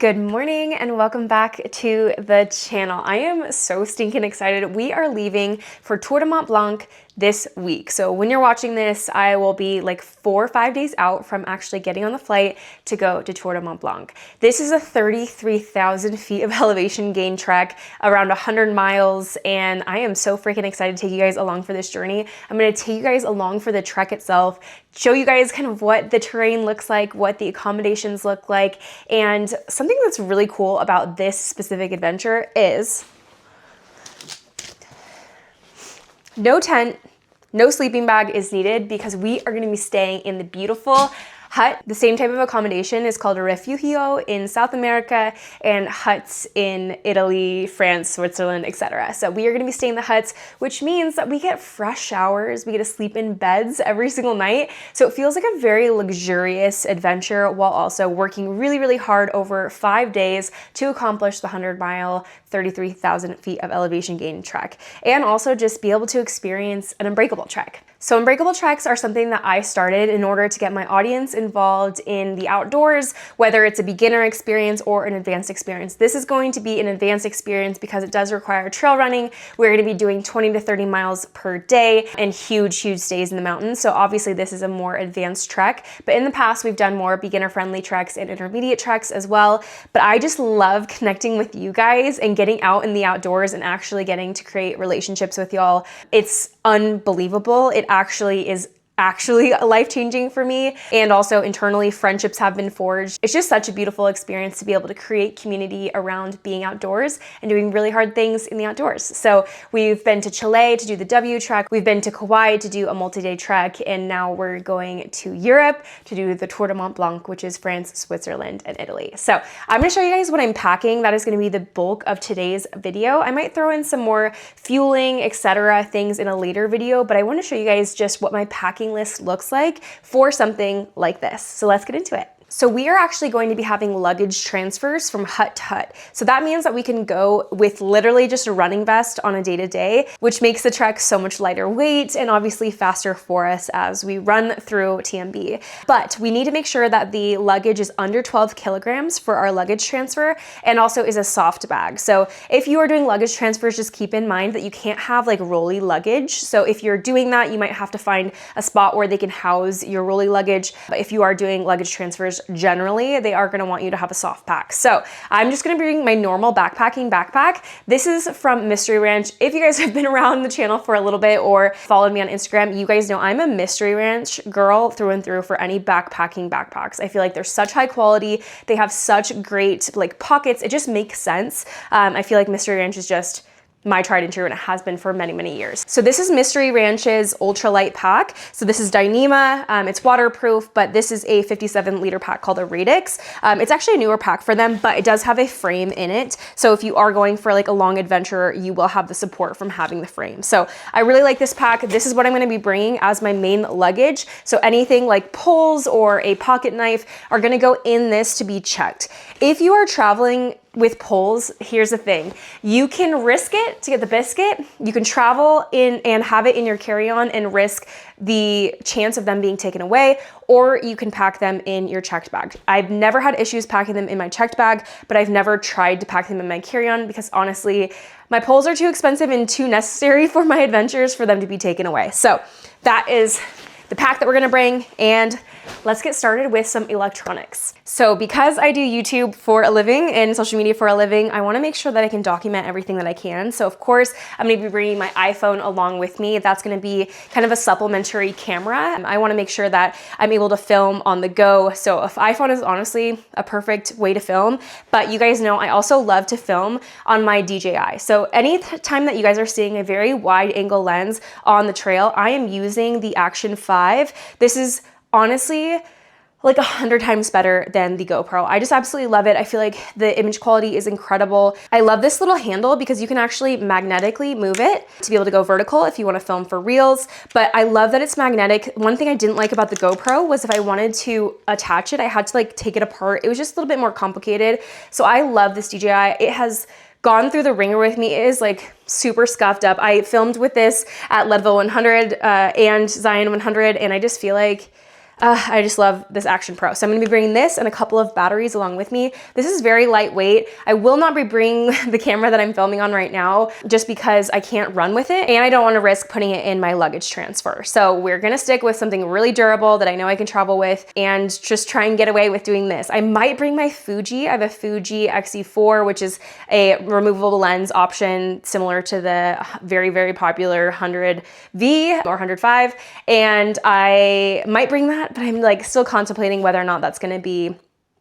Good morning and welcome back to the channel. I am so stinking excited. We are leaving for Tour de Mont Blanc this week. So when you're watching this, I will be like 4 or 5 days out from actually getting on the flight to go to Tour de Mont Blanc. This is a 33,000 feet of elevation gain trek, around 100 miles, and I am so freaking excited to take you guys along for this journey. I'm gonna take you guys along for the trek itself, show you guys kind of what the terrain looks like, what the accommodations look like, and something that's really cool about this specific adventure is no tent, no sleeping bag is needed because we are going to be staying in the beautiful hut. The same type of accommodation is called a refugio in South America and huts in Italy, France, Switzerland, etc. So we are going to be staying in the huts, which means that we get fresh showers, we get to sleep in beds every single night. So it feels like a very luxurious adventure while also working really, really hard over 5 days to accomplish the 100-mile, 33,000 feet of elevation gain trek, and also just be able to experience an Unbreakable trek. So Unbreakable treks are something that I started in order to get my audience involved in the outdoors, whether it's a beginner experience or an advanced experience. This is going to be an advanced experience because it does require trail running. We're going to be doing 20 to 30 miles per day and huge stays in the mountains. So obviously this is a more advanced trek, but in the past we've done more beginner-friendly treks and intermediate treks as well. But I just love connecting with you guys and getting out in the outdoors and actually getting to create relationships with y'all. It's unbelievable. It actually is life-changing for me, and also internally friendships have been forged. It's just such a beautiful experience to be able to create community around being outdoors and doing really hard things in the outdoors. So we've been to Chile to do the W trek, we've been to Kauai to do a multi-day trek, and now we're going to Europe to do the Tour de Mont Blanc, which is France, Switzerland, and Italy. So I'm gonna show you guys what I'm packing. That is gonna be the bulk of today's video. I might throw in some more fueling, etc. things in a later video, but I wanna show you guys just what my packing list looks like for something like this. So let's get into it. So we are actually going to be having luggage transfers from hut to hut. So that means that we can go with literally just a running vest on a day-to-day, which makes the trek so much lighter weight and obviously faster for us as we run through TMB. But we need to make sure that the luggage is under 12 kilograms for our luggage transfer and also is a soft bag. So if you are doing luggage transfers, just keep in mind that you can't have like rolly luggage. So if you're doing that, you might have to find a spot where they can house your rolly luggage. But if you are doing luggage transfers, generally they are going to want you to have a soft pack. So I'm just going to bring my normal backpacking backpack. This is from Mystery Ranch. If you guys have been around the channel for a little bit or followed me on Instagram, you guys know I'm a Mystery Ranch girl through and through for any backpacking backpacks. I feel like they're such high quality. They have such great like pockets. It just makes sense. I feel like Mystery Ranch is just my tried and true, and it has been for many, many years. So this is Mystery Ranch's ultralight pack. So this is Dyneema, it's waterproof, but this is a 57-liter pack called a Radix. It's actually a newer pack for them, but it does have a frame in it. So if you are going for like a long adventure, you will have the support from having the frame. So I really like this pack. This is what I'm gonna be bringing as my main luggage. So anything like poles or a pocket knife are gonna go in this to be checked. If you are traveling with poles, here's the thing. You can risk it to get the biscuit. You can travel in and have it in your carry-on and risk the chance of them being taken away, or you can pack them in your checked bag. I've never had issues packing them in my checked bag, but I've never tried to pack them in my carry-on because honestly, my poles are too expensive and too necessary for my adventures for them to be taken away. So that is the pack that we're gonna bring, and let's get started with some electronics. So because I do YouTube for a living and social media for a living, I wanna make sure that I can document everything that I can. So of course, I'm gonna be bringing my iPhone along with me. That's gonna be kind of a supplementary camera. I wanna make sure that I'm able to film on the go. So if iPhone is honestly a perfect way to film, but you guys know I also love to film on my DJI. So any time that you guys are seeing a very wide angle lens on the trail, I am using the Action 5. This is honestly like 100 times better than the GoPro. I just absolutely love it. I feel like the image quality is incredible. I love this little handle because you can actually magnetically move it to be able to go vertical if you want to film for reels, but I love that it's magnetic. One thing I didn't like about the GoPro was if I wanted to attach it, I had to like take it apart. It was just a little bit more complicated. So I love this DJI. It has gone through the ringer with me. It is like super scuffed up. I filmed with this at Leadville 100 and Zion 100, and I just feel like I just love this Action Pro. So I'm gonna be bringing this and a couple of batteries along with me. This is very lightweight. I will not be bringing the camera that I'm filming on right now just because I can't run with it and I don't wanna risk putting it in my luggage transfer. So we're gonna stick with something really durable that I know I can travel with and just try and get away with doing this. I might bring my Fuji. I have a Fuji X-E4, which is a removable lens option similar to the very, very popular 100V or 105. And I might bring that, but I'm like still contemplating whether or not that's gonna be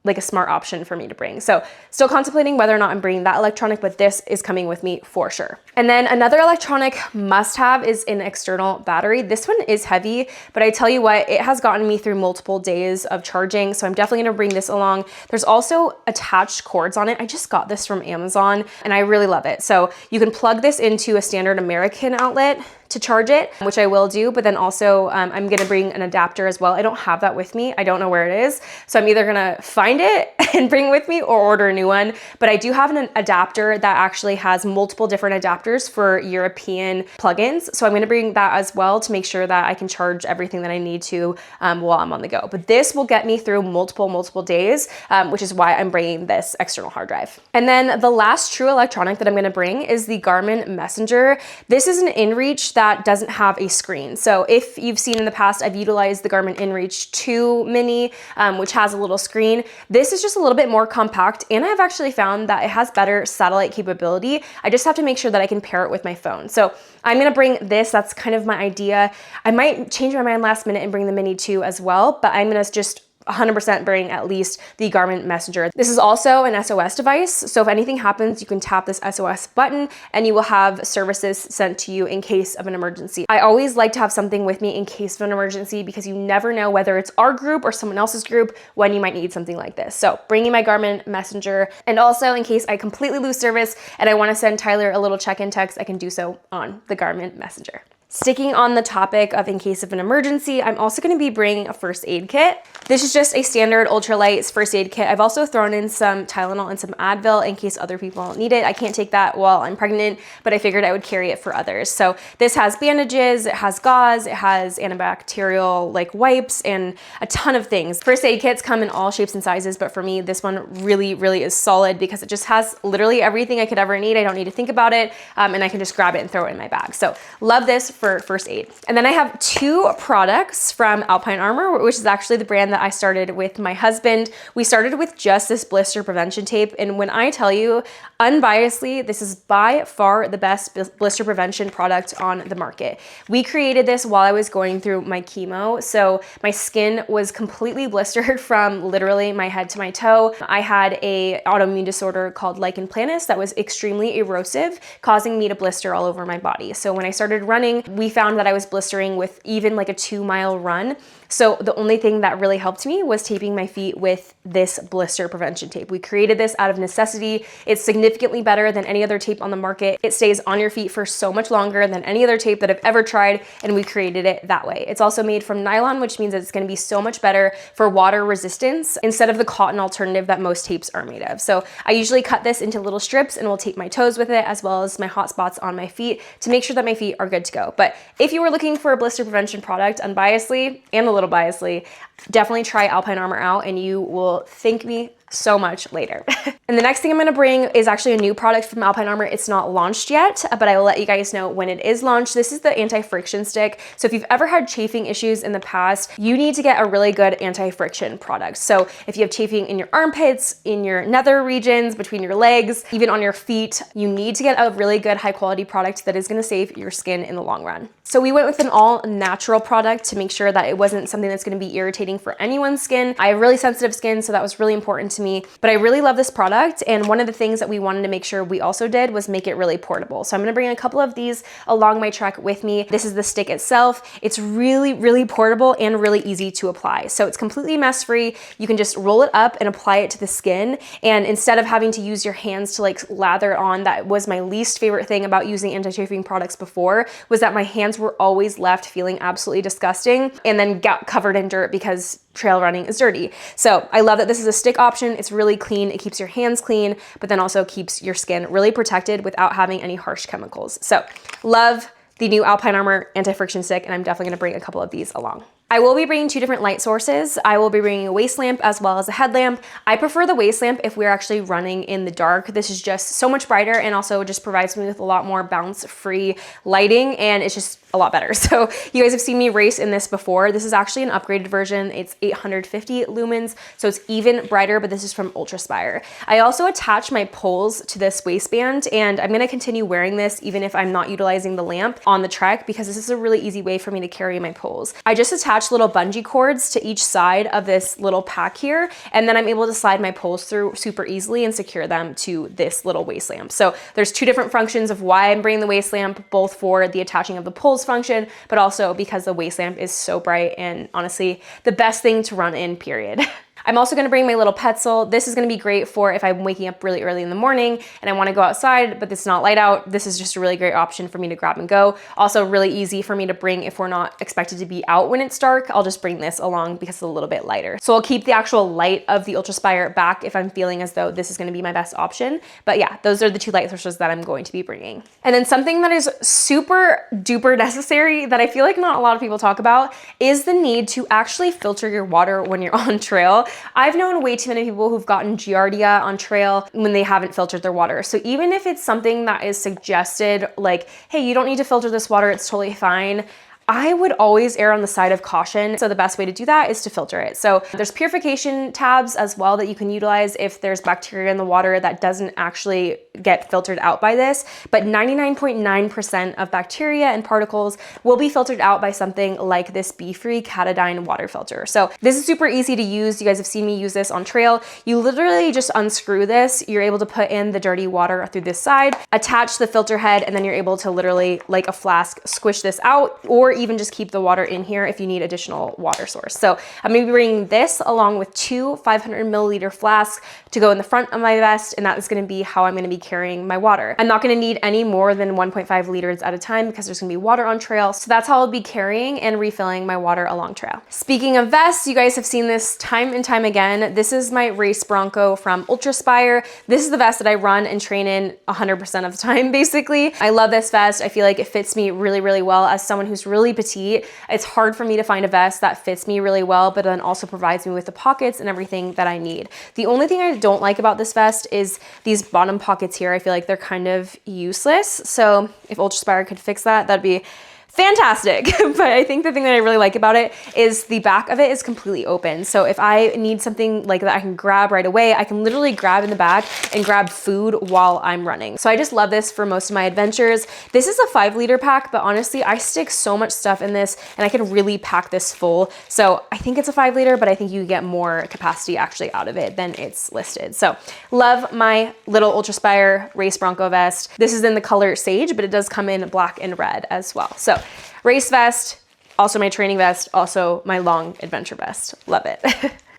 like a smart option for me to bring. So still contemplating whether or not I'm bringing that electronic, but this is coming with me for sure. And then another electronic must have is an external battery. This one is heavy, but I tell you what, it has gotten me through multiple days of charging. So I'm definitely gonna bring this along. There's also attached cords on it. I just got this from Amazon and I really love it. So you can plug this into a standard American outlet to charge it, which I will do, but then also I'm gonna bring an adapter as well. I don't have that with me. I don't know where it is. So I'm either gonna find it and bring it with me or order a new one. But I do have an adapter that actually has multiple different adapters for European plugins. So I'm gonna bring that as well to make sure that I can charge everything that I need to while I'm on the go. But this will get me through multiple days, which is why I'm bringing this external hard drive. And then the last true electronic that I'm gonna bring is the Garmin Messenger. This is an inReach that doesn't have a screen. So if you've seen in the past, I've utilized the Garmin inReach 2 Mini, which has a little screen. This is just a little bit more compact, and I've actually found that it has better satellite capability. I just have to make sure that I can pair it with my phone. So I'm gonna bring this, that's kind of my idea. I might change my mind last minute and bring the Mini 2 as well, but I'm gonna just 100% bring at least the Garmin Messenger. This is also an SOS device, so if anything happens, you can tap this SOS button and you will have services sent to you in case of an emergency. I always like to have something with me in case of an emergency because you never know whether it's our group or someone else's group when you might need something like this. So bringing my Garmin Messenger, and also in case I completely lose service and I wanna send Tyler a little check-in text, I can do so on the Garmin Messenger. Sticking on the topic of in case of an emergency, I'm also gonna be bringing a first aid kit. This is just a standard ultralight first aid kit. I've also thrown in some Tylenol and some Advil in case other people need it. I can't take that while I'm pregnant, but I figured I would carry it for others. So this has bandages, it has gauze, it has antibacterial like wipes, and a ton of things. First aid kits come in all shapes and sizes, but for me, this one really is solid because it just has literally everything I could ever need. I don't need to think about it, and I can just grab it and throw it in my bag. So love this for first aid. And then I have two products from Alpine Armor, which is actually the brand that I started with my husband. We started with just this blister prevention tape. And when I tell you, unbiasedly, this is by far the best blister prevention product on the market. We created this while I was going through my chemo. So my skin was completely blistered from literally my head to my toe. I had an autoimmune disorder called lichen planus that was extremely erosive, causing me to blister all over my body. So when I started running, we found that I was blistering with even like a 2-mile run. So the only thing that really helped me was taping my feet with this blister prevention tape. We created this out of necessity. It's significantly better than any other tape on the market. It stays on your feet for so much longer than any other tape that I've ever tried, and we created it that way. It's also made from nylon, which means it's gonna be so much better for water resistance instead of the cotton alternative that most tapes are made of. So I usually cut this into little strips and will tape my toes with it as well as my hot spots on my feet to make sure that my feet are good to go. But if you were looking for a blister prevention product, unbiasedly and a little biasedly, definitely try Alpine Armor out and you will thank me so much later. And the next thing I'm gonna bring is actually a new product from Alpine Armor. It's not launched yet, but I will let you guys know when it is launched. This is the anti-friction stick. So if you've ever had chafing issues in the past, you need to get a really good anti-friction product. So if you have chafing in your armpits, in your nether regions, between your legs, even on your feet, you need to get a really good high quality product that is gonna save your skin in the long run. So we went with an all natural product to make sure that it wasn't something that's gonna be irritating for anyone's skin. I have really sensitive skin, so that was really important to me, but I really love this product. And one of the things that we wanted to make sure we also did was make it really portable. So I'm gonna bring a couple of these along my trek with me. This is the stick itself. It's really portable and really easy to apply. So it's completely mess free. You can just roll it up and apply it to the skin. And instead of having to use your hands to like lather it on, that was my least favorite thing about using anti-chafing products before, was that my hands were always left feeling absolutely disgusting and then got covered in dirt because trail running is dirty. So I love that this is a stick option. It's really clean. It keeps your hands clean, but then also keeps your skin really protected without having any harsh chemicals. So love the new Alpine Armor anti-friction stick, and I'm definitely gonna bring a couple of these along. I will be bringing two different light sources. I will be bringing a waist lamp as well as a headlamp. I prefer the waist lamp if we're actually running in the dark. This is just so much brighter and also just provides me with a lot more bounce-free lighting, and it's just a lot better. So you guys have seen me race in this before. This is actually an upgraded version. It's 850 lumens, so it's even brighter, but this is from Ultraspire. I also attach my poles to this waistband, and I'm gonna continue wearing this even if I'm not utilizing the lamp on the trek, because this is a really easy way for me to carry my poles. I just attach little bungee cords to each side of this little pack here, and then I'm able to slide my poles through super easily and secure them to this little waist lamp. So there's two different functions of why I'm bringing the waist lamp, both for the attaching of the poles function, but also because the waist lamp is so bright and honestly the best thing to run in, period. I'm also gonna bring my little Petzl. This is gonna be great for if I'm waking up really early in the morning and I wanna go outside, but it's not light out. This is just a really great option for me to grab and go. Also really easy for me to bring if we're not expected to be out when it's dark. I'll just bring this along because it's a little bit lighter. So I'll keep the actual light of the Ultraspire back if I'm feeling as though this is gonna be my best option. But yeah, those are the two light sources that I'm going to be bringing. And then something that is super duper necessary that I feel like not a lot of people talk about is the need to actually filter your water when you're on trail. I've known way too many people who've gotten giardia on trail when they haven't filtered their water. So even if it's something that is suggested, like, hey, you don't need to filter this water, it's totally fine, I would always err on the side of caution. So the best way to do that is to filter it. So there's purification tabs as well that you can utilize if there's bacteria in the water that doesn't actually get filtered out by this. But 99.9% of bacteria and particles will be filtered out by something like this BeFree Katadyn water filter. So this is super easy to use. You guys have seen me use this on trail. You literally just unscrew this. You're able to put in the dirty water through this side, attach the filter head, and then you're able to literally, like a flask, squish this out, or even just keep the water in here if you need additional water source. So I'm gonna be bringing this along with two 500 milliliter flasks to go in the front of my vest, and that is gonna be how I'm gonna be carrying my water. I'm not gonna need any more than 1.5 liters at a time because there's gonna be water on trail. So that's how I'll be carrying and refilling my water along trail. Speaking of vests, you guys have seen this time and time again. This is my Race Bronco from Ultraspire. This is the vest that I run and train in 100% of the time, basically. I love this vest. I feel like it fits me really, really well as someone who's really petite. It's hard for me to find a vest that fits me really well, but then also provides me with the pockets and everything that I need. The only thing I don't like about this vest is these bottom pockets here. I feel like they're kind of useless. So if Ultraspire could fix that, that'd be fantastic. But I think the thing that I really like about it is the back of it is completely open. So if I need something like that I can grab right away, I can literally grab in the back and grab food while I'm running. So I just love this for most of my adventures. This is a 5-liter pack, but honestly, I stick so much stuff in this and I can really pack this full. So I think it's a 5-liter, but I think you get more capacity actually out of it than it's listed. So love my little Ultraspire Race Bronco vest. This is in the color Sage, but it does come in black and red as well. So race vest, also my training vest, also my long adventure vest. Love it.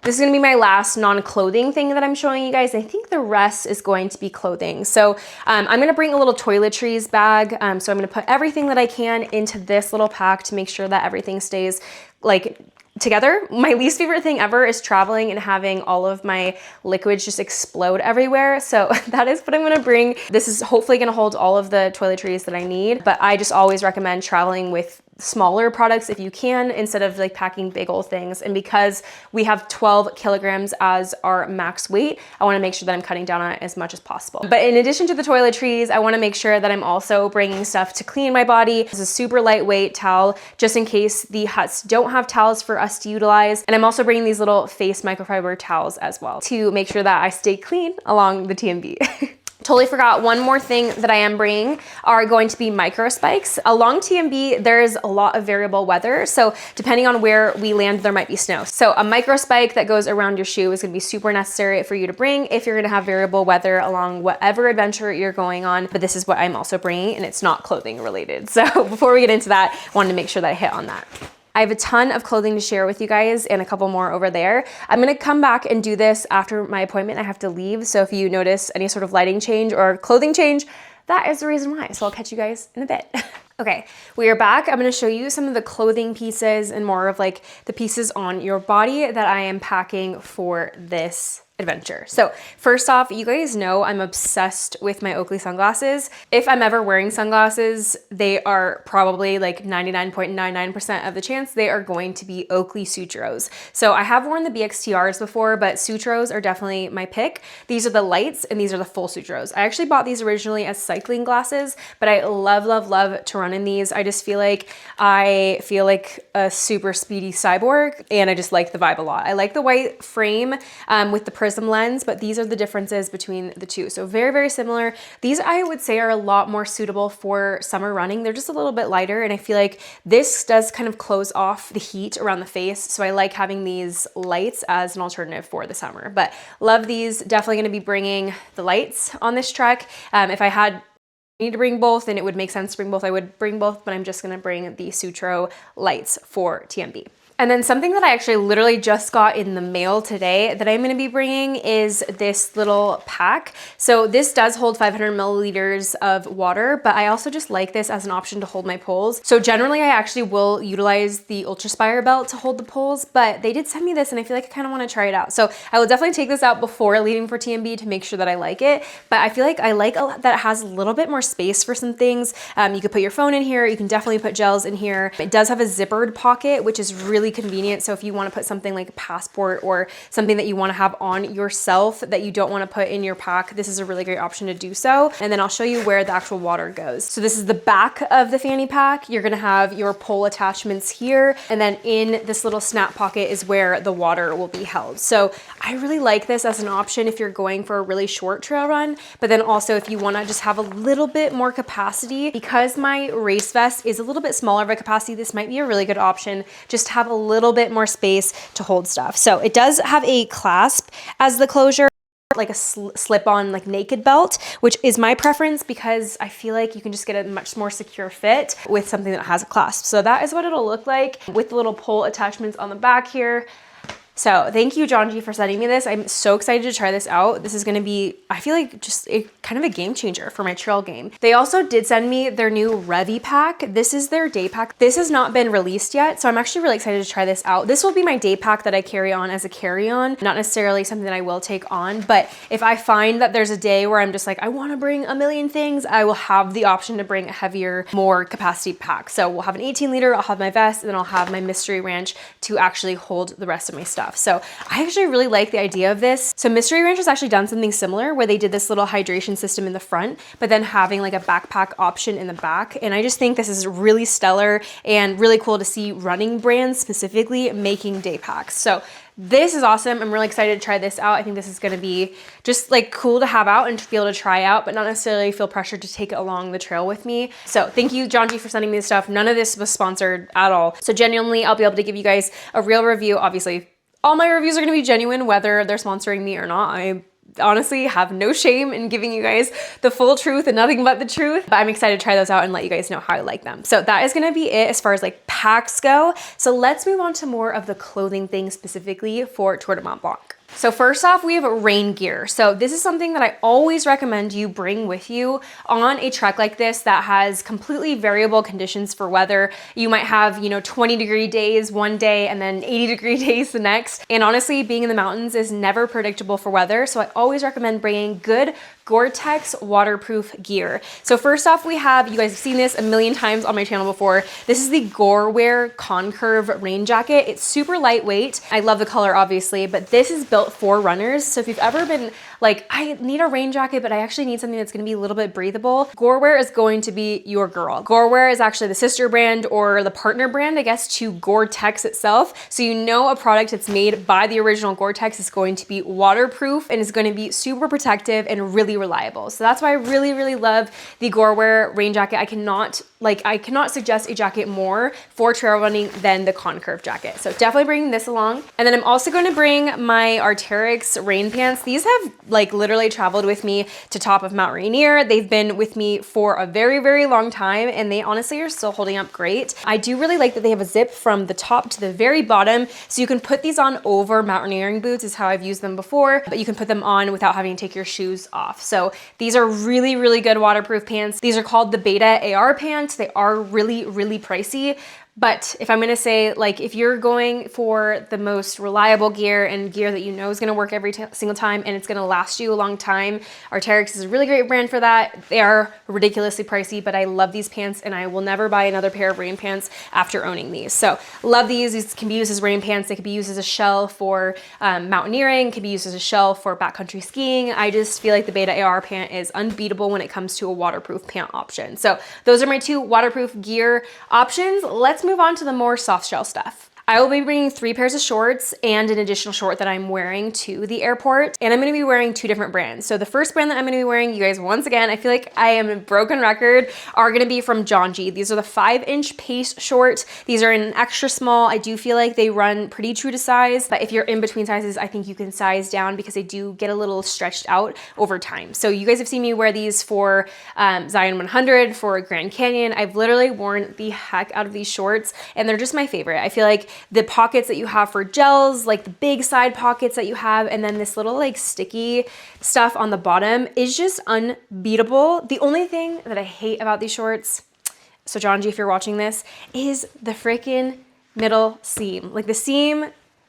This is gonna be my last non-clothing thing that I'm showing you guys. I think the rest is going to be clothing. So I'm gonna bring a little Toiletries bag. So I'm gonna put everything that I can into this little pack to make sure that everything stays like together. My least favorite thing ever is traveling and having all of my liquids just explode everywhere. So that is what I'm gonna bring. This is hopefully gonna hold all of the toiletries that I need, but I just always recommend traveling with smaller products if you can, instead of like packing big old things. And because we have 12 kilograms as our max weight, I wanna make sure that I'm cutting down on it as much as possible. But in addition to the toiletries, I wanna make sure that I'm also bringing stuff to clean my body. This is a super lightweight towel, just in case the huts don't have towels for us to utilize. And I'm also bringing these little face microfiber towels as well to make sure that I stay clean along the TMB. Totally forgot one more thing that I am bringing are going to be micro spikes. Along TMB, there's a lot of variable weather. So depending on where we land, there might be snow. So a micro spike that goes around your shoe is gonna be super necessary for you to bring if you're gonna have variable weather along whatever adventure you're going on. But this is what I'm also bringing, and it's not clothing related. So before we get into that, I wanted to make sure that I hit on that. I have a ton of clothing to share with you guys and a couple more over there. I'm gonna come back and do this after my appointment. I have to leave. So if you notice any sort of lighting change or clothing change, that is the reason why. So I'll catch you guys in a bit. Okay, we are back. I'm gonna show you some of the clothing pieces and more of like the pieces on your body that I am packing for this adventure. So first off, you guys know I'm obsessed with my Oakley sunglasses. If I'm ever wearing sunglasses, they are probably like 99.99% of the chance they are going to be Oakley Sutros. So I have worn the BXTRs before, but Sutros are definitely my pick. These are the lights and these are the full Sutros. I actually bought these originally as cycling glasses, but I love, love, love to run in these. I just feel like I feel like a super speedy cyborg, and I just like the vibe a lot. I like the white frame with the prism lens, but these are the differences between the two. So very, very similar. These I would say are a lot more suitable for summer running. They're just a little bit lighter, and I feel like this does kind of close off the heat around the face. So I like having these lights as an alternative for the summer, but love these. Definitely going to be bringing the lights on this trek. If I had need to bring both and it would make sense to bring both, I would bring both, but I'm just going to bring the Sutro lights for TMB. And then something that I actually literally just got in the mail today that I'm gonna be bringing is this little pack. So this does hold 500 milliliters of water, but I also just like this as an option to hold my poles. So generally I actually will utilize the Ultraspire belt to hold the poles, but they did send me this and I feel like I kind of want to try it out. So I will definitely take this out before leaving for TMB to make sure that I like it. But I feel like I like that it has a little bit more space for some things. You could put your phone in here. You can definitely put gels in here. It does have a zippered pocket, which is really convenient. So if you want to put something like a passport or something that you want to have on yourself that you don't want to put in your pack, this is a really great option to do so. And then I'll show you where the actual water goes. So this is the back of the fanny pack. You're going to have your pole attachments here. And then in this little snap pocket is where the water will be held. So I really like this as an option if you're going for a really short trail run, but then also if you want to just have a little bit more capacity. Because my race vest is a little bit smaller of a capacity, this might be a really good option just to have a little bit more space to hold stuff. So it does have a clasp as the closure, like a slip-on like naked belt, which is my preference because I feel like you can just get a much more secure fit with something that has a clasp. So that is what it'll look like with the little pole attachments on the back here. So thank you, John G, for sending me this. I'm so excited to try this out. This is gonna be, I feel like just kind of a game changer for my trail game. They also did send me their new Revy Pack. This is their day pack. This has not been released yet, so I'm actually really excited to try this out. This will be my day pack that I carry on as a carry-on, not necessarily something that I will take on, but if I find that there's a day where I'm just like, I wanna bring a million things, I will have the option to bring a heavier, more capacity pack. So we'll have an 18 liter, I'll have my vest, and then I'll have my Mystery Ranch to actually hold the rest of my stuff. So I actually really like the idea of this. So Mystery Ranch has actually done something similar where they did this little hydration system in the front, but then having like a backpack option in the back. And I just think this is really stellar and really cool to see running brands specifically making day packs. So this is awesome. I'm really excited to try this out. I think this is going to be just like cool to have out and to be able to try out, but not necessarily feel pressured to take it along the trail with me. So thank you, John G, for sending me this stuff. None of this was sponsored at all. So genuinely, I'll be able to give you guys a real review. Obviously, all my reviews are going to be genuine, whether they're sponsoring me or not. I honestly have no shame in giving you guys the full truth and nothing but the truth, but I'm excited to try those out and let you guys know how I like them. So that is going to be it as far as like packs go. So let's move on to more of the clothing things specifically for Tour de Mont Blanc. So first off, we have rain gear. So this is something that I always recommend you bring with you on a trek like this that has completely variable conditions for weather. You might have, 20-degree days one day and then 80-degree days the next. And honestly, being in the mountains is never predictable for weather. So I always recommend bringing good Gore-Tex waterproof gear. So first off, we have, you guys have seen this a million times on my channel before. This is the Goreware Concurve rain jacket. It's super lightweight. I love the color, obviously, but this is built for runners. So if you've ever been like, I need a rain jacket, but I actually need something that's gonna be a little bit breathable, Goreware is going to be your girl. Goreware is actually the sister brand or the partner brand, I guess, to Gore-Tex itself. So a product that's made by the original Gore-Tex is going to be waterproof and is going to be super protective and really reliable. So that's why I really, really love the Goreware rain jacket. I cannot suggest a jacket more for trail running than the Concurve jacket. So definitely bringing this along. And then I'm also going to bring my Arc'teryx rain pants. These have literally traveled with me to top of Mount Rainier. They've been with me for a very, very long time and they honestly are still holding up great. I do really like that they have a zip from the top to the very bottom. So you can put these on over mountaineering boots is how I've used them before, but you can put them on without having to take your shoes off. So these are really, really good waterproof pants. These are called the Beta AR pants. They are really, really pricey, But if I'm gonna say, like, if you're going for the most reliable gear and gear that you know is gonna work every single time and it's gonna last you a long time, Arc'teryx is a really great brand for that. They are ridiculously pricey, but I love these pants and I will never buy another pair of rain pants after owning these. So love these. These can be used as rain pants. They can be used as a shell for mountaineering, can be used as a shell for backcountry skiing. I just feel like the Beta AR pant is unbeatable when it comes to a waterproof pant option. So those are my 2 waterproof gear options. Let's move on to the more soft shell stuff. I will be bringing 3 pairs of shorts and an additional short that I'm wearing to the airport. And I'm gonna be wearing 2 different brands. So the first brand that I'm gonna be wearing, you guys, once again, I feel like I am a broken record, are gonna be from Jonji. These are the 5-inch pace shorts. These are in an extra small. I do feel like they run pretty true to size, but if you're in between sizes, I think you can size down because they do get a little stretched out over time. So you guys have seen me wear these for Zion 100, for Grand Canyon. I've literally worn the heck out of these shorts and they're just my favorite. I feel like the pockets that you have for gels, like the big side pockets that you have, and then this little like sticky stuff on the bottom is just unbeatable. The only thing that I hate about these shorts, so Jonji, if you're watching this, is the freaking middle seam. Like the seam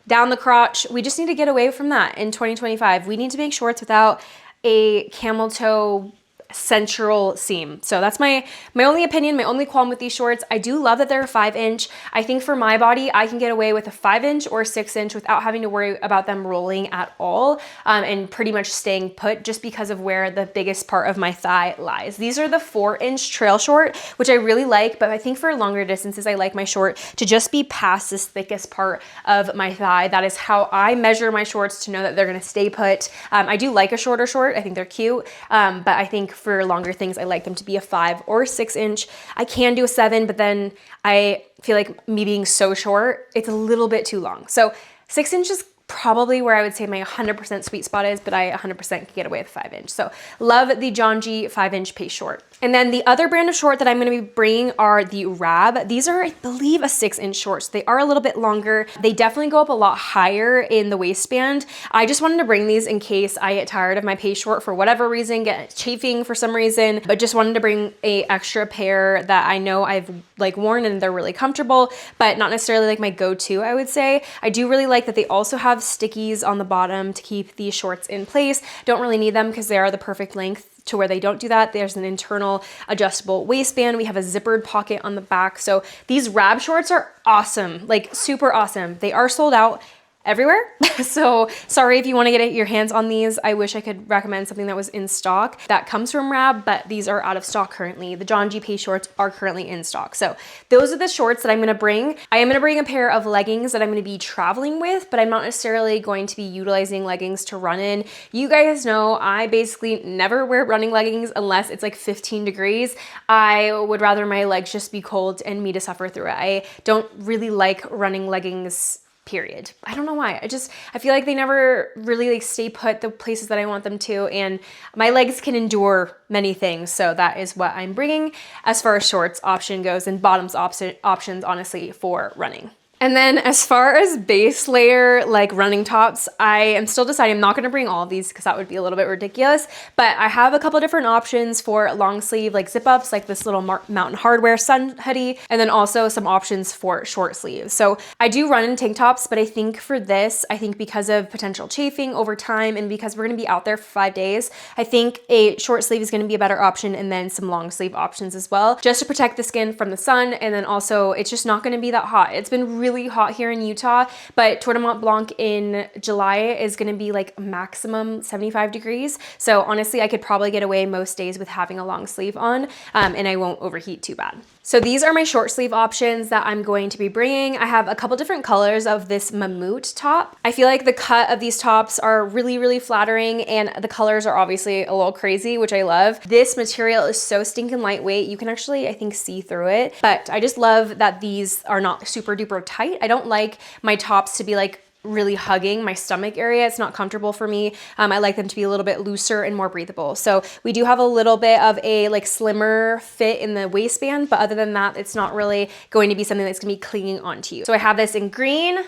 down the crotch, we just need to get away from that in 2025. We need to make shorts without a camel toe central seam. So that's my only opinion, my only qualm with these shorts. I do love that they're a 5-inch. I think for my body, I can get away with a 5-inch or 6-inch without having to worry about them rolling at all and pretty much staying put just because of where the biggest part of my thigh lies. These are the 4-inch trail short, which I really like, but I think for longer distances, I like my short to just be past this thickest part of my thigh. That is how I measure my shorts to know that they're gonna stay put. I do like a shorter short. I think they're cute, but I think for longer things, I like them to be a 5 or 6-inch. I can do a 7, but then I feel like me being so short, it's a little bit too long. So 6 inches probably where I would say my 100% sweet spot is, but I 100% can get away with 5-inch. So love the Jonji 5-inch pace short. And then the other brand of short that I'm gonna be bringing are the Rab. These are, I believe, a 6-inch short. So they are a little bit longer. They definitely go up a lot higher in the waistband. I just wanted to bring these in case I get tired of my pace short for whatever reason, get chafing for some reason, but just wanted to bring a extra pair that I know I've like worn and they're really comfortable, but not necessarily like my go-to, I would say. I do really like that they also have stickies on the bottom to keep these shorts in place. Don't really need them because they are the perfect length to where they don't do that. There's an internal adjustable waistband. We have a zippered pocket on the back. So these Rab shorts are awesome, like super awesome. They are sold out everywhere. So sorry if you want to get your hands on these. I wish I could recommend something that was in stock that comes from Rab, but these are out of stock currently. The Jonji pace shorts are currently in stock. So those are the shorts that I'm going to bring. I am going to bring a pair of leggings that I'm going to be traveling with, but I'm not necessarily going to be utilizing leggings to run in. You guys know I basically never wear running leggings unless it's like 15 degrees. I would rather my legs just be cold and me to suffer through it. I don't really like running leggings, period. I don't know why. I feel like they never really like stay put the places that I want them to, and my legs can endure many things. So that is what I'm bringing as far as shorts option goes, and bottoms options, honestly, for running. And then as far as base layer, like running tops, I am still deciding. I'm not gonna bring all of these because that would be a little bit ridiculous, but I have a couple different options for long sleeve, like zip ups, like this little Mountain Hardwear sun hoodie, and then also some options for short sleeves. So I do run in tank tops, but I think for this, I think because of potential chafing over time and because we're gonna be out there for 5 days, I think a short sleeve is gonna be a better option, and then some long sleeve options as well, just to protect the skin from the sun. And then also it's just not gonna be that hot. It's been really hot here in Utah, but Tour de Mont Blanc in July is going to be like maximum 75 degrees. So honestly, I could probably get away most days with having a long sleeve on, and I won't overheat too bad. So these are my short sleeve options that I'm going to be bringing. I have a couple different colors of this Mimoot top. I feel like the cut of these tops are really, really flattering, and the colors are obviously a little crazy, which I love. This material is so stinking lightweight. You can actually, I think, see through it, but I just love that these are not super duper tight. I don't like my tops to be like really hugging my stomach area. It's not comfortable for me. I like them to be a little bit looser and more breathable. So we do have a little bit of a like slimmer fit in the waistband, but other than that, it's not really going to be something that's gonna be clinging onto you. So I have this in green,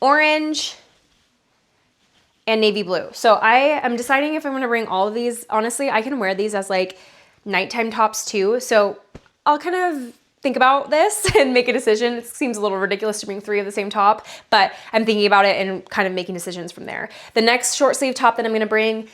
orange, and navy blue. So I am deciding if I'm gonna bring all of these. Honestly, I can wear these as like nighttime tops too. So I'll kind of think about this and make a decision. It seems a little ridiculous to bring 3 of the same top, but I'm thinking about it and kind of making decisions from there. The next short sleeve top that I'm gonna bring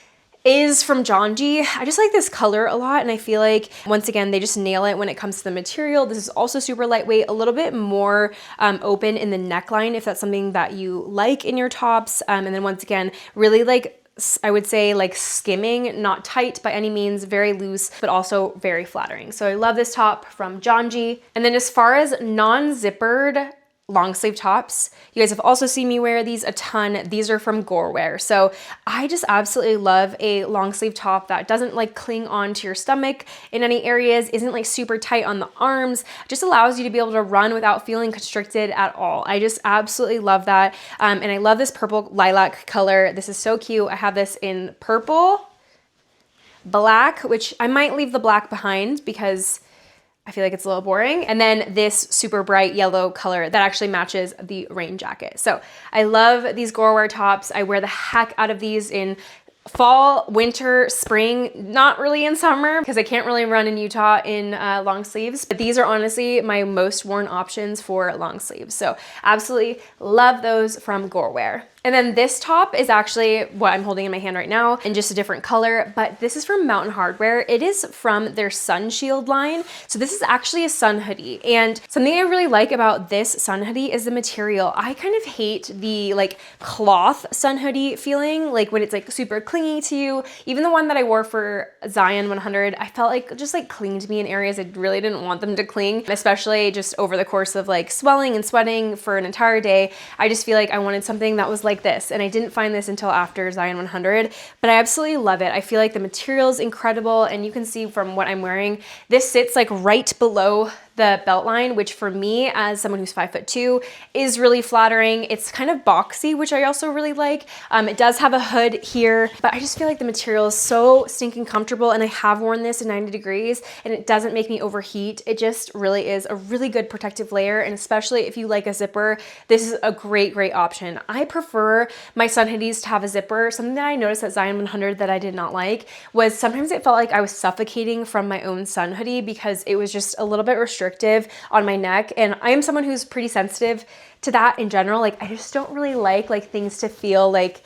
is from Jonji. I just like this color a lot, and I feel like, once again, they just nail it when it comes to the material. This is also super lightweight, a little bit more open in the neckline if that's something that you like in your tops. And then once again, really like, I would say like skimming, not tight by any means, very loose, but also very flattering. So I love this top from Jonji. And then as far as non-zippered long sleeve tops, you guys have also seen me wear these a ton. These are from Goreware. So I just absolutely love a long sleeve top that doesn't like cling onto your stomach in any areas, isn't like super tight on the arms, just allows you to be able to run without feeling constricted at all. I just absolutely love that. And I love this purple lilac color. This is so cute. I have this in purple, black, which I might leave the black behind because I feel like it's a little boring. And then this super bright yellow color that actually matches the rain jacket. So I love these Goreware tops. I wear the heck out of these in fall, winter, spring, not really in summer because I can't really run in Utah in long sleeves, but these are honestly my most worn options for long sleeves. So absolutely love those from Goreware. And then this top is actually what I'm holding in my hand right now in just a different color, but this is from Mountain Hardwear. It is from their Sun Shield line. So this is actually a sun hoodie. And something I really like about this sun hoodie is the material. I kind of hate the like cloth sun hoodie feeling, like when it's like super clingy to you. Even the one that I wore for Zion 100, I felt like just like clinged to me in areas I really didn't want them to cling, especially just over the course of like swelling and sweating for an entire day. I just feel like I wanted something that was like this, and I didn't find this until after Zion 100, but I absolutely love it. I feel like the material is incredible, and you can see from what I'm wearing, this sits like right below the belt line, which for me as someone who's 5'2" is really flattering. It's kind of boxy, which I also really like. It does have a hood here, but I just feel like the material is so stinking comfortable, and I have worn this in 90 degrees and it doesn't make me overheat. It just really is a really good protective layer, and especially if you like a zipper, this is a great option. I prefer my sun hoodies to have a zipper. Something that I noticed at Zion 100 that I did not like was sometimes it felt like I was suffocating from my own sun hoodie because it was just a little bit restrictive on my neck, and I am someone who's pretty sensitive to that in general. Like I just don't really like things to feel like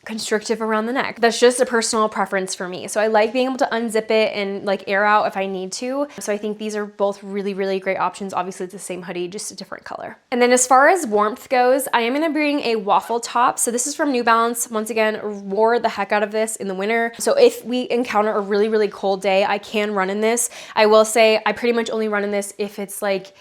constrictive around the neck. That's just a personal preference for me. So I like being able to unzip it and like air out if I need to. So I think these are both really great options. Obviously it's the same hoodie, just a different color. And then as far as warmth goes, I am gonna bring a waffle top. So this is from New Balance. Once again, wore the heck out of this in the winter. So if we encounter a really cold day, I can run in this. I will say I pretty much only run in this if it's like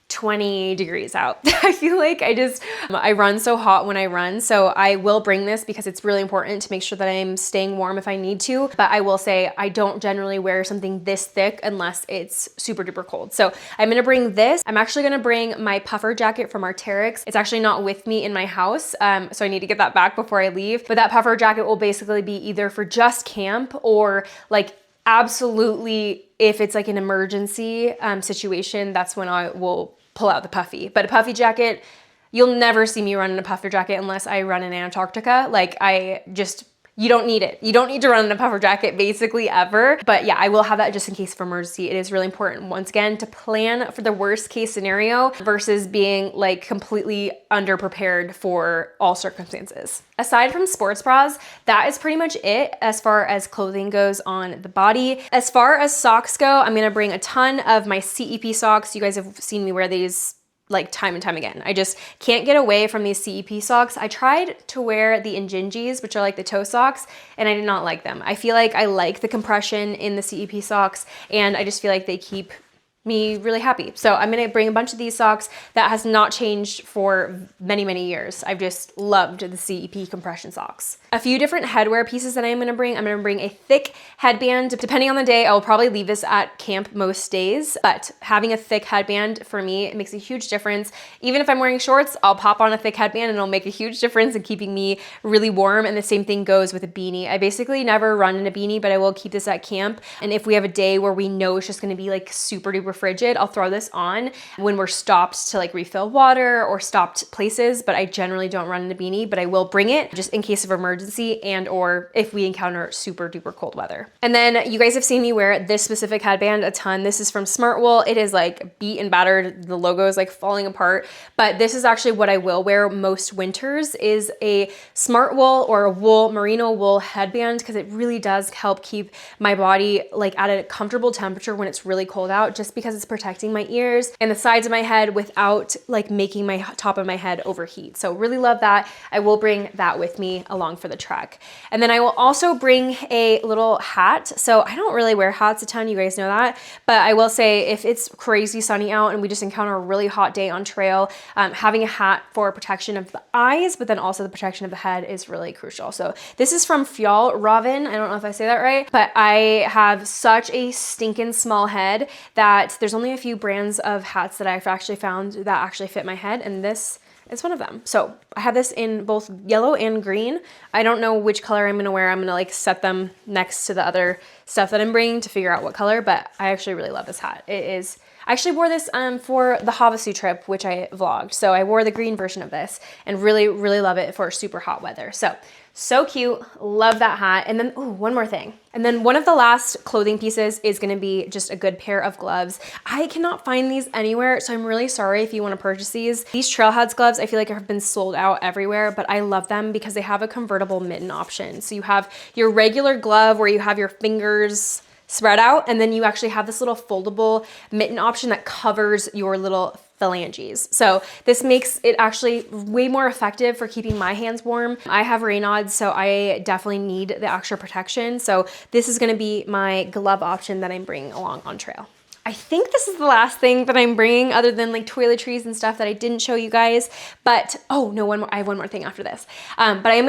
20 degrees out. I feel like I run so hot when I run. So I will bring this because it's really important to make sure that I'm staying warm if I need to. But I will say I don't generally wear something this thick unless it's super duper cold. So I'm gonna bring this. I'm actually gonna bring my puffer jacket from Arc'teryx. It's actually not with me in my house. So I need to get that back before I leave. But that puffer jacket will basically be either for just camp or like absolutely if it's like an emergency situation, that's when I will pull out the puffy. But a puffy jacket, you'll never see me run in a puffer jacket unless I run in Antarctica. Like you don't need it. You don't need to run in a puffer jacket basically ever. But yeah, I will have that just in case of emergency. It is really important, once again, to plan for the worst case scenario versus being like completely underprepared for all circumstances. Aside from sports bras, that is pretty much it as far as clothing goes on the body. As far as socks go, I'm gonna bring a ton of my CEP socks. You guys have seen me wear these like time and time again. I just can't get away from these CEP socks. I tried to wear the Injinjis, which are like the toe socks, and I did not like them. I feel like I like the compression in the CEP socks, and I just feel like they keep me really happy. So I'm gonna bring a bunch of these socks. That has not changed for many years. I've just loved the CEP compression socks. A few different headwear pieces that I'm gonna bring a thick headband. Depending on the day, I'll probably leave this at camp most days, but having a thick headband for me, it makes a huge difference. Even if I'm wearing shorts, I'll pop on a thick headband and it'll make a huge difference in keeping me really warm. And the same thing goes with a beanie. I basically never run in a beanie, but I will keep this at camp. And if we have a day where we know it's just gonna be like super duper super frigid, I'll throw this on when we're stopped to like refill water or stopped places, but I generally don't run in a beanie, but I will bring it just in case of emergency and or if we encounter super duper cold weather. And then you guys have seen me wear this specific headband a ton. This is from Smartwool. It is like beat and battered. The logo is like falling apart, but this is actually what I will wear most winters, is a Smartwool or a wool, merino wool headband, because it really does help keep my body like at a comfortable temperature when it's really cold out, just because it's protecting my ears and the sides of my head without like making my top of my head overheat. So really love that. I will bring that with me along for the trek. And then I will also bring a little hat. So I don't really wear hats a ton, you guys know that, but I will say if it's crazy sunny out and we just encounter a really hot day on trail, having a hat for protection of the eyes, but then also the protection of the head is really crucial. So this is from Fjallraven. I don't know if I say that right, but I have such a stinking small head that there's only a few brands of hats that I've actually found that actually fit my head, and this is one of them. So I have this in both yellow and green. I don't know which color I'm gonna wear. I'm gonna like set them next to the other stuff that I'm bringing to figure out what color, but I actually really love this hat. It is, I actually wore this for the Havasu trip, which I vlogged. So I wore the green version of this and really, really love it for super hot weather. So cute, love that hat. And then, oh, one more thing. And then one of the last clothing pieces is gonna be just a good pair of gloves. I cannot find these anywhere, so I'm really sorry if you wanna purchase these. These Trailheads gloves, I feel like have been sold out everywhere, but I love them because they have a convertible mitten option. So you have your regular glove where you have your fingers spread out, and then you actually have this little foldable mitten option that covers your little phalanges. So this makes it actually way more effective for keeping my hands warm. I have Raynaud's, so I definitely need the extra protection. So this is gonna be my glove option that I'm bringing along on trail. I think this is the last thing that I'm bringing other than like toiletries and stuff that I didn't show you guys. But, oh no, I have one more thing after this. But I am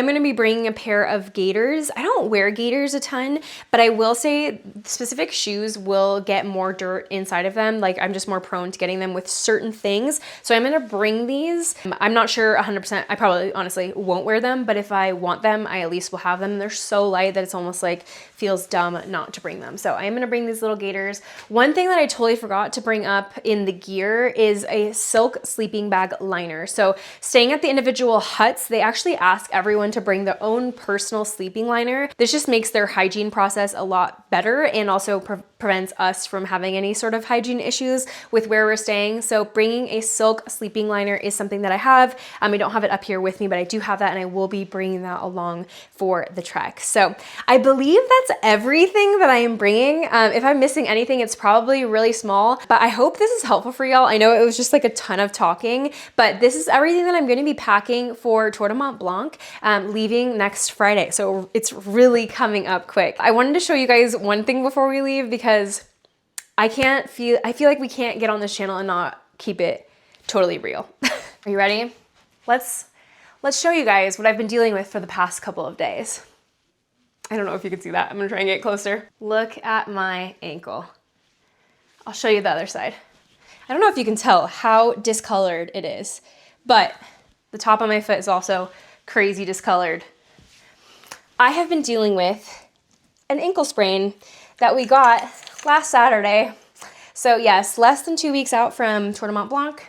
gonna be bringing a pair of gaiters. I don't wear gaiters a ton, but I will say specific shoes will get more dirt inside of them. Like I'm just more prone to getting them with certain things. So I'm gonna bring these. I'm not sure 100%, I probably honestly won't wear them, but if I want them, I at least will have them. They're so light that it's almost like feels dumb not to bring them. So I am gonna bring these little gaiters. One thing that I totally forgot to bring up in the gear is a silk sleeping bag liner. So staying at the individual huts, they actually ask everyone to bring their own personal sleeping liner. This just makes their hygiene process a lot better and also prevents us from having any sort of hygiene issues with where we're staying. So bringing a silk sleeping liner is something that I have. I don't have it up here with me, but I do have that, and I will be bringing that along for the trek. So I believe that's everything that I am bringing. If I'm missing anything, it's probably really small, but I hope this is helpful for y'all. I know it was just like a ton of talking, but this is everything that I'm going to be packing for Tour de Mont Blanc, leaving next Friday. So it's really coming up quick. I wanted to show you guys one thing before we leave because I feel like we can't get on this channel and not keep it totally real. Are you ready? Let's show you guys what I've been dealing with for the past couple of days. I don't know if you can see that. I'm gonna try and get closer. Look at my ankle. I'll show you the other side. I don't know if you can tell how discolored it is, but the top of my foot is also crazy discolored. I have been dealing with an ankle sprain that we got last Saturday. So yes, less than 2 weeks out from Tour de Mont Blanc.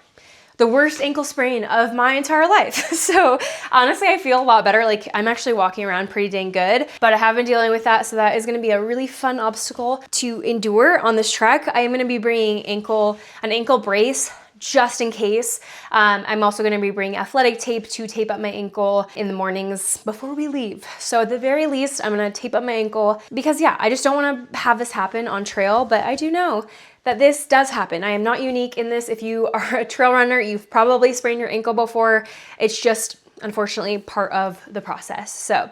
The worst ankle sprain of my entire life. So honestly, I feel a lot better. Like I'm actually walking around pretty dang good, but I have been dealing with that. So that is gonna be a really fun obstacle to endure on this trek. I am gonna be bringing an ankle brace just in case. I'm also gonna be bringing athletic tape to tape up my ankle in the mornings before we leave. So at the very least, I'm gonna tape up my ankle because yeah, I just don't wanna have this happen on trail, but I do know that this does happen. I am not unique in this. If you are a trail runner, you've probably sprained your ankle before. It's just unfortunately part of the process. So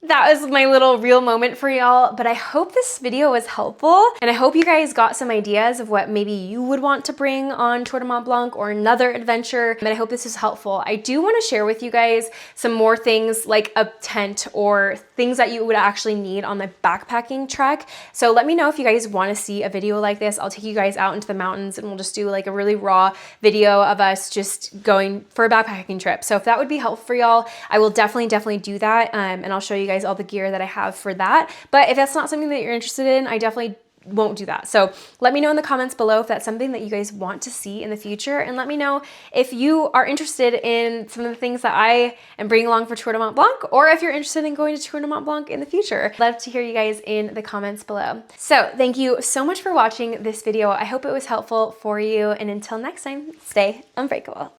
that was my little real moment for y'all, but I hope this video was helpful and I hope you guys got some ideas of what maybe you would want to bring on Tour de Mont Blanc or another adventure, and I hope this is helpful. I do want to share with you guys some more things like a tent or things that you would actually need on the backpacking trek. So let me know if you guys want to see a video like this. I'll take you guys out into the mountains and we'll just do like a really raw video of us just going for a backpacking trip. So if that would be helpful for y'all, I will definitely do that, and I'll show you guys all the gear that I have for that. But if that's not something that you're interested in, I definitely won't do that. So let me know in the comments below if that's something that you guys want to see in the future, and let me know if you are interested in some of the things that I am bringing along for Tour de Mont Blanc, or if you're interested in going to Tour de Mont Blanc in the future. I'd love to hear you guys in the comments below. So thank you so much for watching this video. I hope it was helpful for you, and until next time, stay unbreakable.